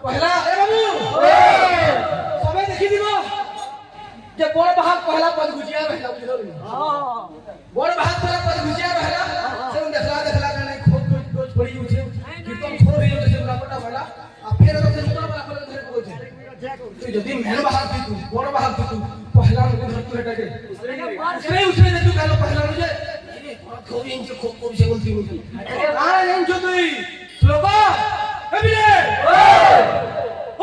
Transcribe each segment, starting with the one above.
पहला ए बाबू सबे देखि दिबो जे बड़ बाहर पहला पद गुजिया रहला बुझलो हां बड़ बाहर पहला पद गुजिया रहला से देखला का नहीं खोज खोज पड़ी उठे कीर्तन छोड़ ही जैसे बराबरटा भला आ फिर तो से जुटा बराबर धरे पड़ो छे तू जदी मेन बाहर थी तू बड़ बाहर थी तू पहला में धरतु हेटा के उसरे उसरे दे तू कालो पहला में जे खूब इंज खूब से बोलती मुझे आ इंज तुई श्लोका अभिले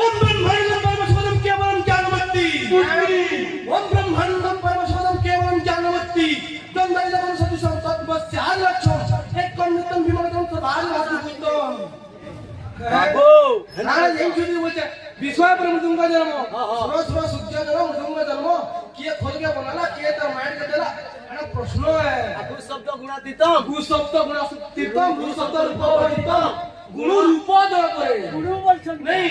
ओम ब्रह्मांडं परमशिवं केवलं ज्ञानमत्ति ओम ब्रह्मांडं परमशिवं केवलं ज्ञानमत्ति द्वन्द्वैलवं सदृशं तद्वस्यार लक्ष्यं एकन्नितं विमलतं सदानवासुकुतं बाबू नारायण इंजुरी बोलते विश्वा पर मृदुंग जन्म सुरो सुरो सूर्य जन्म मृदुंग जन्म किए खोल के बनाला किए तो माइंड के देला एना प्रश्न है गु शब्द गुणातीतम गु शब्द गुणातीतम गु शब्द रूपवर्णितम गुरु रूप दय करे गुरु बोलछन नहीं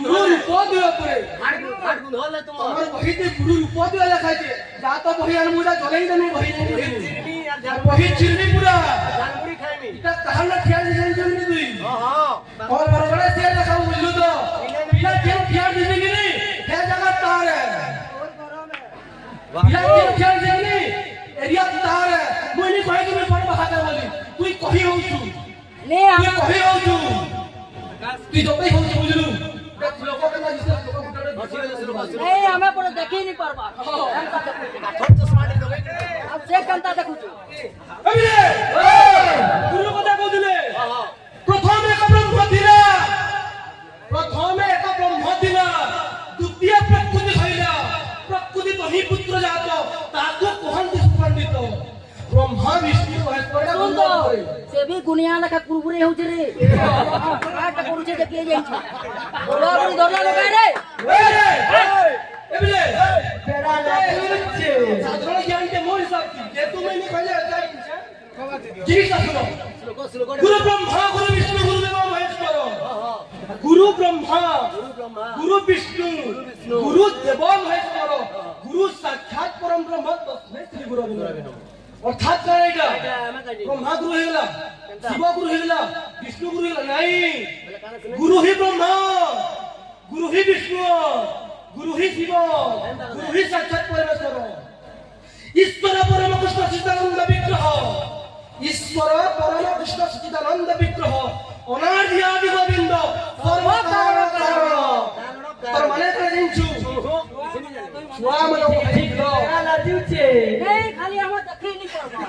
गुरु रूप दय करे हाड गुण होले तुम हमर बही ते गुरु रूप दय लिखाय छे जा तो बही आन मुजा जलेई दे नहीं बही चिरनी बही चिरनी पूरा जानपुरी खाइमी इटा कहला खिया जे जन्मी दुई हां और बड़े से देखा बुझलु तो बिना के खिया दे कि नहीं हे जगह तार है बिना के खिया दे कि नहीं एरिया तार है मोनी कहि कि मैं बड़ बहादुर बोली तू कहि होछु ले हम कहि होछु तू जतई होछु बुझलु देख लोक के ना जिसे लोक गुटड़े ए हमें पर देखि नहीं परबा थोड़ तो स्मार्ट लोग अब से कंता देखु अबे गुरु कथा को दिले हां प्रथम एक ब्रह्म दिला द्वितीय प्रकृति हइला प्रकृति तो ही पुत्र जात ताको कहंति सुपंडित ब्रह्मा विष्णु महेश्वर से भी गुनिया लखा कुरकुरे हो रे काट करू छे देखिए जाई छे बोला बोली दरला लगा रे एबले बेड़ा लागछे साधारण ज्ञान के मोर हिसाब जे तू में नहीं कहले जी का सुनो गुरु ब्रह्मा गुरु विष्णु गुरु देव महेश्वर गुरु ब्रह्मा गुरु विष्णु गुरु देव महेश्वर गुरु साक्षात परम ब्रह्म तस्मै श्री गुरु नमः अर्थात करेगा ब्रह्मा गुरु हेला शिव गुरु हेला विष्णु गुरु हेला नहीं गुरु ही ब्रह्मा गुरु ही विष्णु गुरु ही शिव गुरु ही साक्षात परमेश्वर ईश्वर परम कृष्ण चिदानंद विग्रह ईश्वर परम कृष्ण सच्चिदानंद विग्रह अनादि आदि गोविंद सर्व कारण कारण तर माने का जिंचु छुआ मनो ठीक लो ना दिउचे नहीं खाली हम देखि नहीं परबा